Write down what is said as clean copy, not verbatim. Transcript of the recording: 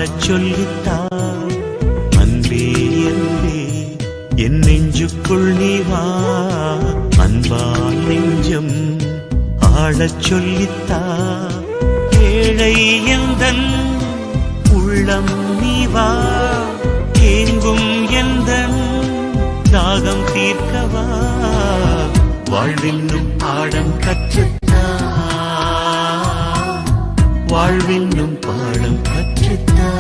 ஆடச் சொல்லித்தான் அன்பே அன்பே என் நெஞ்சுக்குள் நீ வா அன்பால் நெஞ்சம் ஆடச் சொல்லித்தான் ஏழை எந்தன் உள்ளம் நீ வா ஏங்கும் எந்தன் தாகம் தீர்க்கவா வாழ்வென்னும் பாடம் கற்றுத்தா வாழ்வென்னும் பாடம் கற்றுத்தா